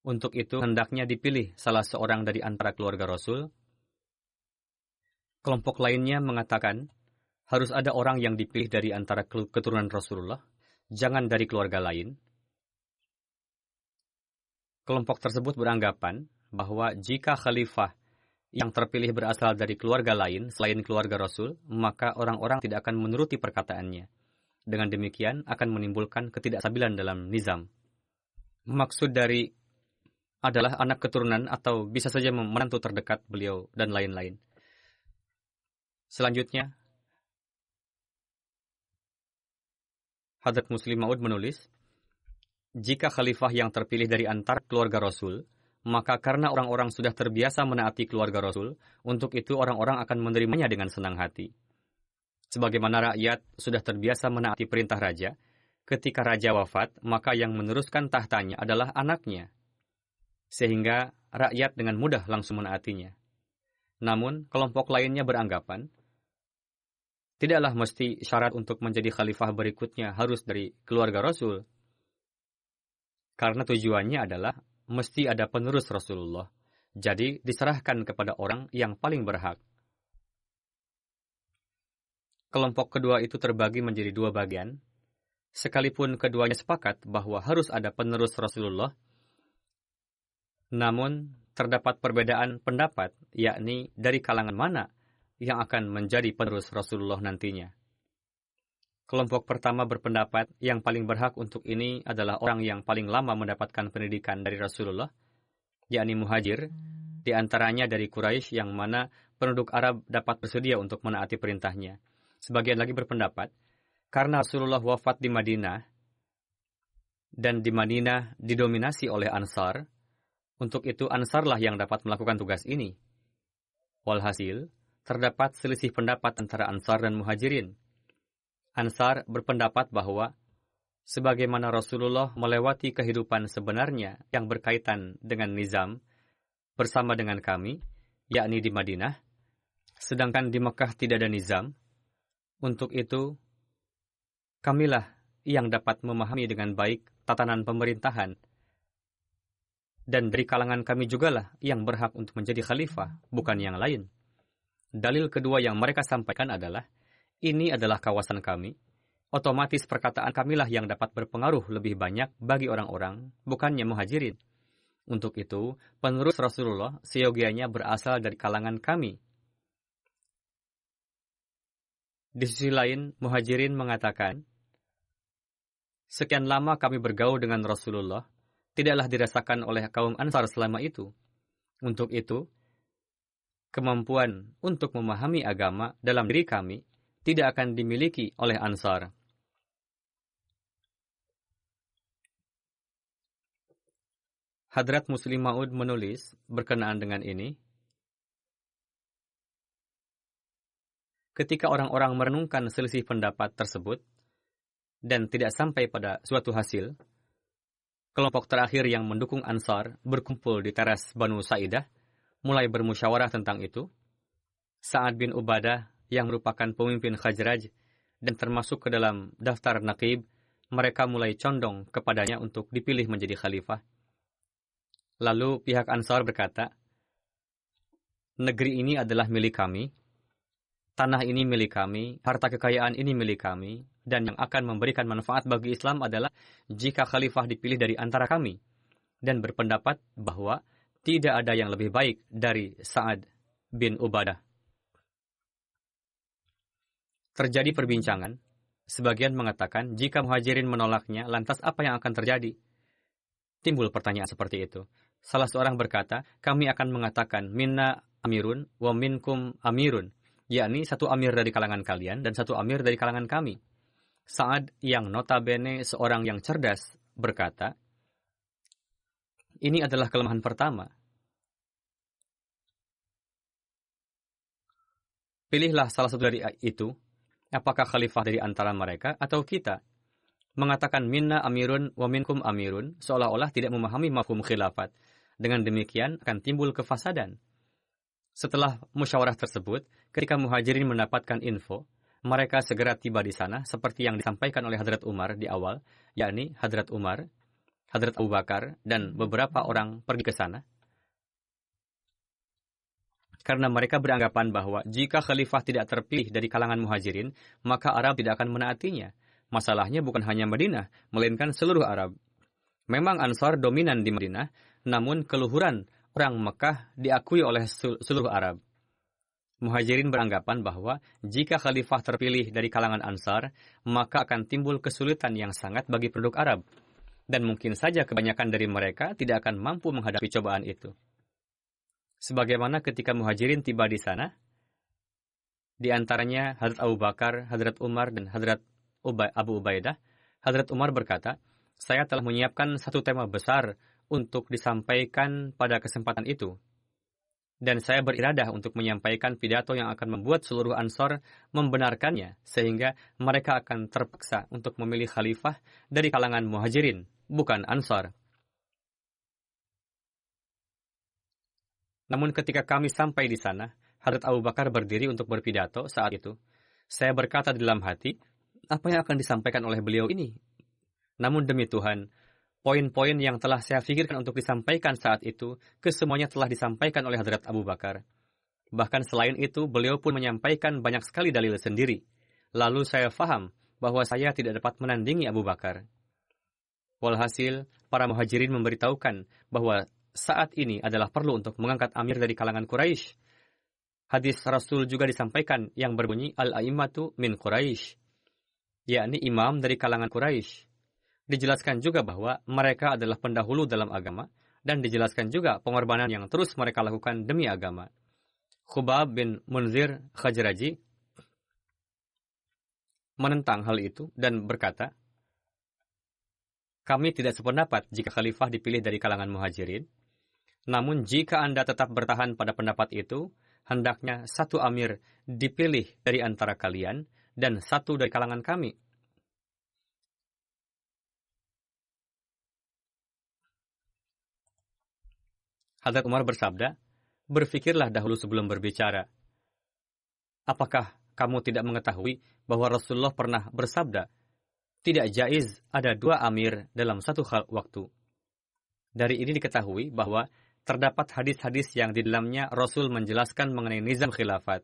untuk itu hendaknya dipilih salah seorang dari antara keluarga Rasul. Kelompok lainnya mengatakan, harus ada orang yang dipilih dari antara keturunan Rasulullah, jangan dari keluarga lain. Kelompok tersebut beranggapan bahwa jika khalifah yang terpilih berasal dari keluarga lain selain keluarga Rasul, maka orang-orang tidak akan menuruti perkataannya. Dengan demikian akan menimbulkan ketidakstabilan dalam nizam. Maksud dari adalah anak keturunan atau bisa saja menantu terdekat beliau dan lain-lain. Selanjutnya, Hadrat Muslim Maud menulis, jika khalifah yang terpilih dari antara keluarga Rasul, maka karena orang-orang sudah terbiasa menaati keluarga Rasul, untuk itu orang-orang akan menerimanya dengan senang hati. Sebagaimana rakyat sudah terbiasa menaati perintah raja, ketika raja wafat, maka yang meneruskan tahtanya adalah anaknya. Sehingga rakyat dengan mudah langsung menaatinya. Namun, kelompok lainnya beranggapan, tidaklah mesti syarat untuk menjadi khalifah berikutnya harus dari keluarga Rasul. Karena tujuannya adalah mesti ada penerus Rasulullah. Jadi diserahkan kepada orang yang paling berhak. Kelompok kedua itu terbagi menjadi 2 bagian. Sekalipun keduanya sepakat bahwa harus ada penerus Rasulullah, namun terdapat perbedaan pendapat, yakni dari kalangan mana yang akan menjadi penerus Rasulullah nantinya. Kelompok pertama berpendapat yang paling berhak untuk ini adalah orang yang paling lama mendapatkan pendidikan dari Rasulullah, yakni muhajir, di antaranya dari Quraisy yang mana penduduk Arab dapat bersedia untuk menaati perintahnya. Sebagian lagi berpendapat, karena Rasulullah wafat di Madinah, dan di Madinah didominasi oleh Ansar, untuk itu Ansarlah yang dapat melakukan tugas ini. Walhasil, terdapat selisih pendapat antara Ansar dan Muhajirin. Ansar berpendapat bahwa sebagaimana Rasulullah melewati kehidupan sebenarnya yang berkaitan dengan nizam bersama dengan kami, yakni di Madinah, sedangkan di Mekah tidak ada nizam, untuk itu kamilah yang dapat memahami dengan baik tatanan pemerintahan, dan dari kalangan kami jugalah yang berhak untuk menjadi khalifah, bukan yang lain. Dalil kedua yang mereka sampaikan adalah, ini adalah kawasan kami, otomatis perkataan kamilah yang dapat berpengaruh lebih banyak bagi orang-orang, bukannya muhajirin. Untuk itu, penerus Rasulullah seyogianya berasal dari kalangan kami. Di sisi lain, muhajirin mengatakan, sekian lama kami bergaul dengan Rasulullah, tidaklah dirasakan oleh kaum Ansar selama itu. Untuk itu, kemampuan untuk memahami agama dalam diri kami tidak akan dimiliki oleh Ansar. Hadrat Muslim Maud menulis berkenaan dengan ini, ketika orang-orang merenungkan selisih pendapat tersebut dan tidak sampai pada suatu hasil, kelompok terakhir yang mendukung Ansar berkumpul di teras Banu Sa'idah, mulai bermusyawarah tentang itu. Sa'ad bin Ubadah yang merupakan pemimpin Khazraj dan termasuk ke dalam daftar Naqib, mereka mulai condong kepadanya untuk dipilih menjadi khalifah. Lalu pihak Ansar berkata, negeri ini adalah milik kami, tanah ini milik kami, harta kekayaan ini milik kami, dan yang akan memberikan manfaat bagi Islam adalah jika khalifah dipilih dari antara kami, dan berpendapat bahwa tidak ada yang lebih baik dari Sa'ad bin Ubadah. Terjadi perbincangan. Sebagian mengatakan, jika muhajirin menolaknya, lantas apa yang akan terjadi? Timbul pertanyaan seperti itu. Salah seorang berkata, kami akan mengatakan, minna amirun wa minkum amirun, yakni satu amir dari kalangan kalian dan satu amir dari kalangan kami. Sa'ad yang notabene seorang yang cerdas berkata, ini adalah kelemahan pertama. Pilihlah salah satu dari itu, apakah khalifah dari antara mereka atau kita. Mengatakan minna amirun wa minkum amirun seolah-olah tidak memahami mafhum khilafat. Dengan demikian akan timbul kefasadan. Setelah musyawarah tersebut, ketika Muhajirin mendapatkan info, mereka segera tiba di sana seperti yang disampaikan oleh Hadrat Umar di awal, yakni Hadrat Umar, Hadrat Abu Bakar, dan beberapa orang pergi ke sana. Karena mereka beranggapan bahwa jika khalifah tidak terpilih dari kalangan Muhajirin, maka Arab tidak akan menaatinya. Masalahnya bukan hanya Madinah, melainkan seluruh Arab. Memang Ansar dominan di Madinah, namun keluhuran orang Mekah diakui oleh seluruh Arab. Muhajirin beranggapan bahwa jika khalifah terpilih dari kalangan Ansar, maka akan timbul kesulitan yang sangat bagi penduduk Arab. Dan mungkin saja kebanyakan dari mereka tidak akan mampu menghadapi cobaan itu. Sebagaimana ketika Muhajirin tiba di sana, di antaranya Hadrat Abu Bakar, Hadrat Umar, dan Hadrat Abu Ubaidah, Hadrat Umar berkata, saya telah menyiapkan satu tema besar untuk disampaikan pada kesempatan itu. Dan saya beriradah untuk menyampaikan pidato yang akan membuat seluruh Ansar membenarkannya, sehingga mereka akan terpaksa untuk memilih khalifah dari kalangan Muhajirin, bukan Ansar. Namun ketika kami sampai di sana, Hadrat Abu Bakar berdiri untuk berpidato saat itu. Saya berkata di dalam hati, apa yang akan disampaikan oleh beliau ini? Namun demi Tuhan, poin-poin yang telah saya pikirkan untuk disampaikan saat itu, kesemuanya telah disampaikan oleh Hadrat Abu Bakar. Bahkan selain itu, beliau pun menyampaikan banyak sekali dalil sendiri. Lalu saya faham bahwa saya tidak dapat menandingi Abu Bakar. Walhasil, para Muhajirin memberitahukan bahwa saat ini adalah perlu untuk mengangkat amir dari kalangan Quraisy. Hadis Rasul juga disampaikan yang berbunyi Al-A'immatu min Quraisy, yakni imam dari kalangan Quraisy. Dijelaskan juga bahwa mereka adalah pendahulu dalam agama, dan dijelaskan juga pengorbanan yang terus mereka lakukan demi agama. Khubab bin Munzir Khajraji menentang hal itu dan berkata, kami tidak sependapat jika khalifah dipilih dari kalangan Muhajirin. Namun jika Anda tetap bertahan pada pendapat itu, hendaknya satu amir dipilih dari antara kalian dan satu dari kalangan kami. Hadrat Umar bersabda, berfikirlah dahulu sebelum berbicara. Apakah kamu tidak mengetahui bahwa Rasulullah pernah bersabda, tidak jaiz ada dua amir dalam satu waktu. Dari ini diketahui bahwa terdapat hadis-hadis yang di dalamnya Rasul menjelaskan mengenai nizam khilafat.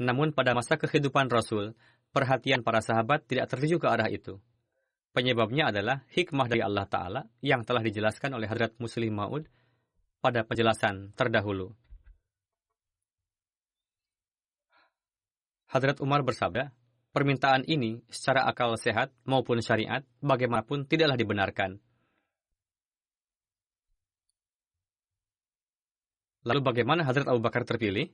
Namun pada masa kehidupan Rasul, perhatian para sahabat tidak tertuju ke arah itu. Penyebabnya adalah hikmah dari Allah Ta'ala yang telah dijelaskan oleh Hadrat Muslim Ma'ud pada penjelasan terdahulu. Hadrat Umar bersabda, permintaan ini secara akal sehat maupun syariat bagaimanapun tidaklah dibenarkan. Lalu bagaimana Hadrat Abu Bakar terpilih?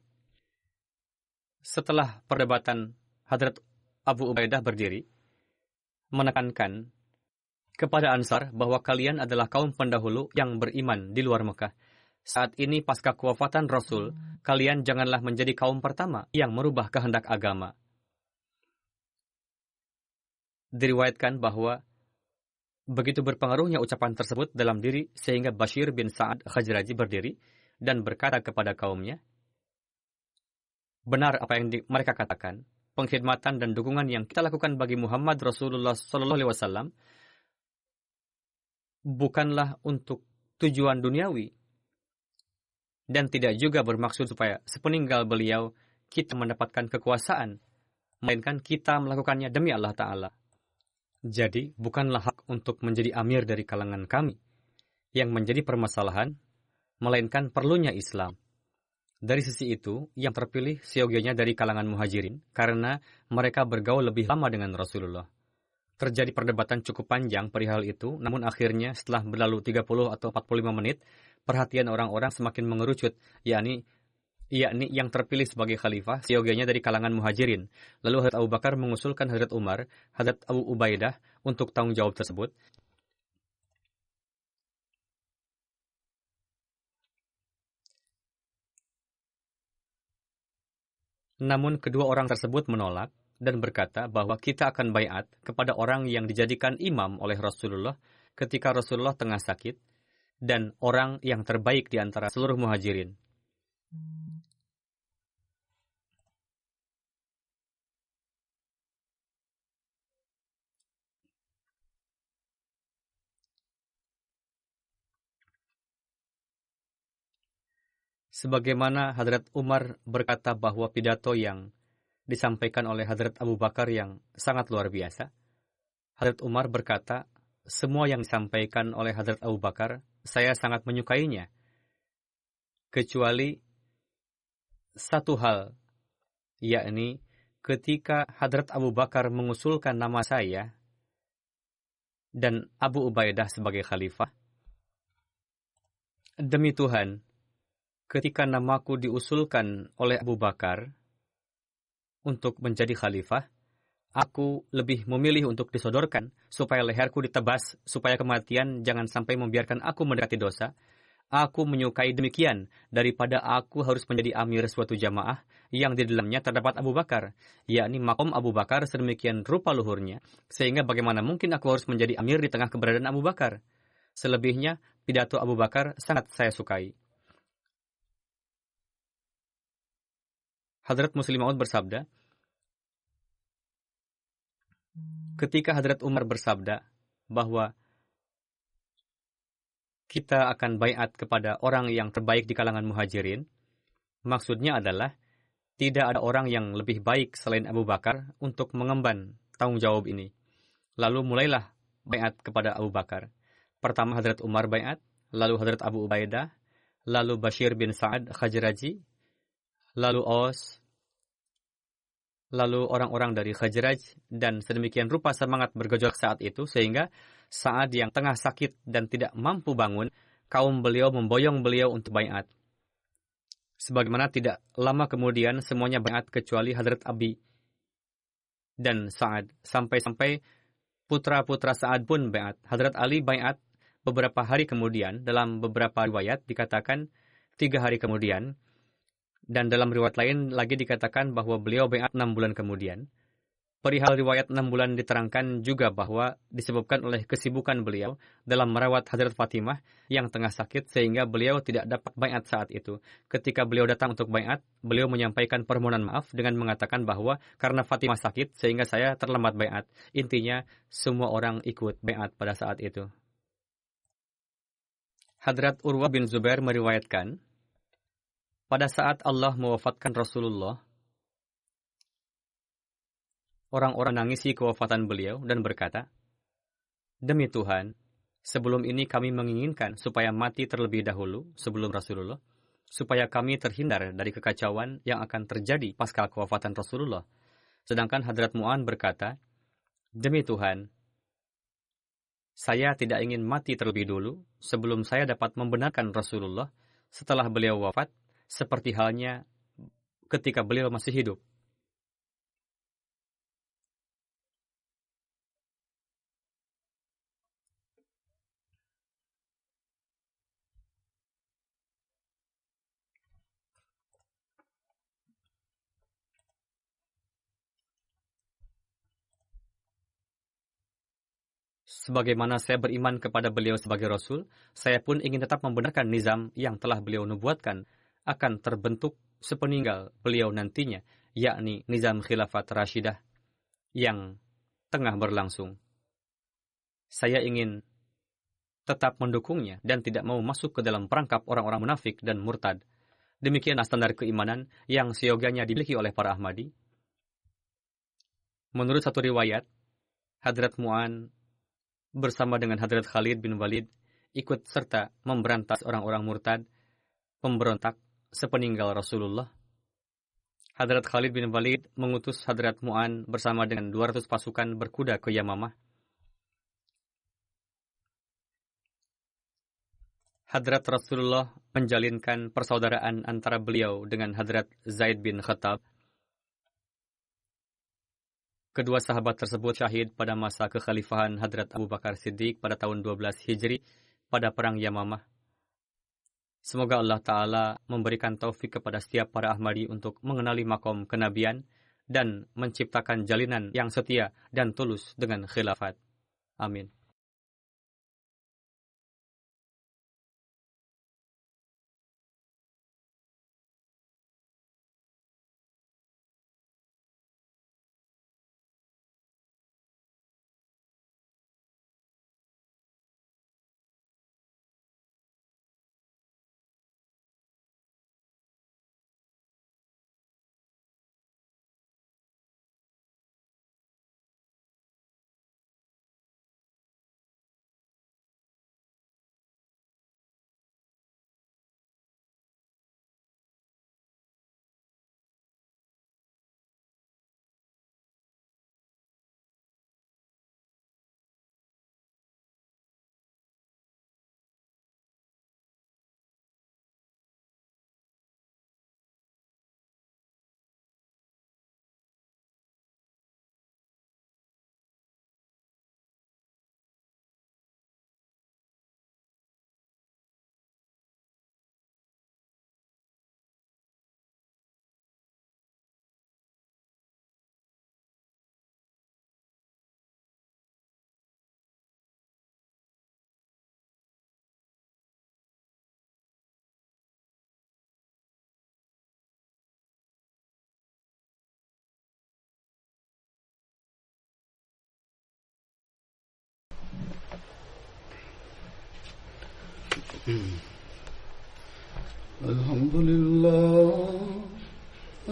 Setelah perdebatan, Hadrat Abu Ubaidah berdiri, menekankan kepada Ansar bahwa kalian adalah kaum pendahulu yang beriman di luar Mekah. Saat ini pasca kewafatan Rasul, kalian janganlah menjadi kaum pertama yang merubah kehendak agama. Diriwayatkan bahwa begitu berpengaruhnya ucapan tersebut dalam diri sehingga Bashir bin Sa'ad Khajraji berdiri dan berkata kepada kaumnya, benar apa yang mereka katakan. Pengkhidmatan dan dukungan yang kita lakukan bagi Muhammad Rasulullah SAW bukanlah untuk tujuan duniawi dan tidak juga bermaksud supaya sepeninggal beliau kita mendapatkan kekuasaan, melainkan kita melakukannya demi Allah Ta'ala. Jadi bukanlah hak untuk menjadi amir dari kalangan kami yang menjadi permasalahan, melainkan perlunya Islam. Dari sisi itu, yang terpilih seyogianya dari kalangan Muhajirin karena mereka bergaul lebih lama dengan Rasulullah. Terjadi perdebatan cukup panjang perihal itu, namun akhirnya setelah berlalu 30 atau 45 menit, perhatian orang-orang semakin mengerucut, yakni yang terpilih sebagai khalifah, seyogianya dari kalangan muhajirin. Lalu Hadrat Abu Bakar mengusulkan Hadrat Umar, Hadrat Abu Ubaidah untuk tanggung jawab tersebut. Namun kedua orang tersebut menolak dan berkata bahwa kita akan baiat kepada orang yang dijadikan imam oleh Rasulullah ketika Rasulullah tengah sakit dan orang yang terbaik di antara seluruh muhajirin. Sebagaimana Hadrat Umar berkata bahwa pidato yang disampaikan oleh Hadrat Abu Bakar yang sangat luar biasa. Hadrat Umar berkata, semua yang disampaikan oleh Hadrat Abu Bakar, saya sangat menyukainya. Kecuali satu hal, yakni ketika Hadrat Abu Bakar mengusulkan nama saya dan Abu Ubaidah sebagai khalifah. Demi Tuhan, ketika namaku diusulkan oleh Abu Bakar untuk menjadi khalifah, aku lebih memilih untuk disodorkan supaya leherku ditebas, supaya kematian jangan sampai membiarkan aku mendekati dosa. Aku menyukai demikian daripada aku harus menjadi amir suatu jamaah yang di dalamnya terdapat Abu Bakar, yakni makom Abu Bakar sedemikian rupa luhurnya, sehingga bagaimana mungkin aku harus menjadi amir di tengah keberadaan Abu Bakar. Selebihnya, pidato Abu Bakar sangat saya sukai. Hadrat Muslim Maud bersabda, ketika Hadrat Umar bersabda bahwa kita akan baiat kepada orang yang terbaik di kalangan muhajirin, maksudnya adalah tidak ada orang yang lebih baik selain Abu Bakar untuk mengemban tanggung jawab ini. Lalu mulailah baiat kepada Abu Bakar. Pertama Hadrat Umar baiat, lalu Hadrat Abu Ubaidah, lalu Bashir bin Sa'ad Khajraji, lalu Aus, lalu orang-orang dari Khajraj, dan sedemikian rupa semangat bergejolak saat itu, sehingga saat yang tengah sakit dan tidak mampu bangun, kaum beliau memboyong beliau untuk baiat. Sebagaimana tidak lama kemudian semuanya baiat kecuali Hadrat Abi dan Sa'ad, sampai-sampai putra-putra Sa'ad pun baiat. Hadrat Ali baiat beberapa hari kemudian, dalam beberapa riwayat dikatakan 3 hari kemudian, dan dalam riwayat lain lagi dikatakan bahwa beliau baiat 6 bulan kemudian. Perihal riwayat 6 bulan diterangkan juga bahwa disebabkan oleh kesibukan beliau dalam merawat Hadrat Fatimah yang tengah sakit sehingga beliau tidak dapat baiat saat itu. Ketika beliau datang untuk baiat, beliau menyampaikan permohonan maaf dengan mengatakan bahwa karena Fatimah sakit sehingga saya terlambat baiat. Intinya, semua orang ikut baiat pada saat itu. Hadrat Urwah bin Zubair meriwayatkan, pada saat Allah mewafatkan Rasulullah, orang-orang nangisi kewafatan beliau dan berkata, demi Tuhan, sebelum ini kami menginginkan supaya mati terlebih dahulu sebelum Rasulullah, supaya kami terhindar dari kekacauan yang akan terjadi pasca kewafatan Rasulullah. Sedangkan Hadrat Mu'an berkata, demi Tuhan, saya tidak ingin mati terlebih dulu sebelum saya dapat membenarkan Rasulullah setelah beliau wafat, seperti halnya ketika beliau masih hidup. Sebagaimana saya beriman kepada beliau sebagai Rasul, saya pun ingin tetap membenarkan nizam yang telah beliau nubuatkan akan terbentuk sepeninggal beliau nantinya, yakni nizam khilafat Rashidah yang tengah berlangsung. Saya ingin tetap mendukungnya dan tidak mau masuk ke dalam perangkap orang-orang munafik dan murtad. Demikianlah standar keimanan yang seyogianya dimiliki oleh para Ahmadi. Menurut satu riwayat, Hadrat Mu'an bersama dengan Hadrat Khalid bin Walid ikut serta memberantas orang-orang murtad, pemberontak sepeninggal Rasulullah. Hadrat Khalid bin Walid mengutus Hadrat Mu'an bersama dengan 200 pasukan berkuda ke Yamamah. Hadrat Rasulullah menjalinkan persaudaraan antara beliau dengan Hadrat Zaid bin Khattab. Kedua sahabat tersebut syahid pada masa kekhalifahan Hadrat Abu Bakar Siddiq pada tahun 12 Hijri pada Perang Yamamah. Semoga Allah Ta'ala memberikan taufik kepada setiap para Ahmadi untuk mengenali makom kenabian dan menciptakan jalinan yang setia dan tulus dengan khilafat. Amin.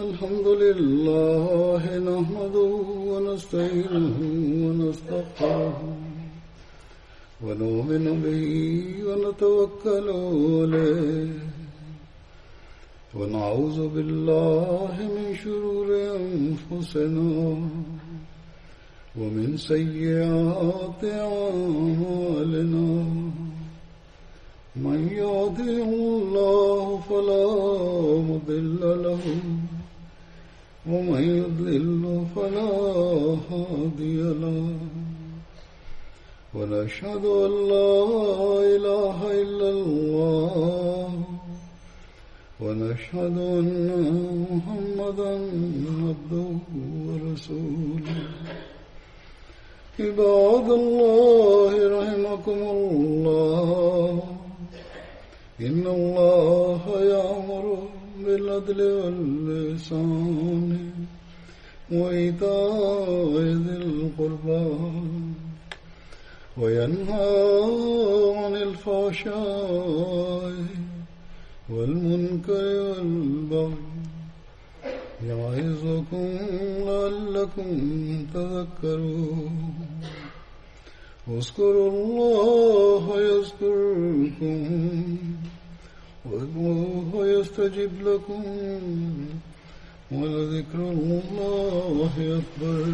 الحمد لله نحمده ونستعينه ونستغفره ونؤمن به ونتوكل عليه ونعوذ بالله من شرور أنفسنا ومن سيئات أعمالنا من يهده الله فلا مضل له ومن يضلل فلا هادي له ونشهد أن لا إله إلا الله ونشهد أن محمدا عبده ورسوله عباد الله رحمكم الله إن الله يأمر بالعدل والإحسان وإيتاء ذي القربى وينهى عن الفحشاء والمنكر والبغي يعظكم لعلكم تذكرون اذكروا الله يذكركم وادعوه يستجب لكم ولذكر الله أكبر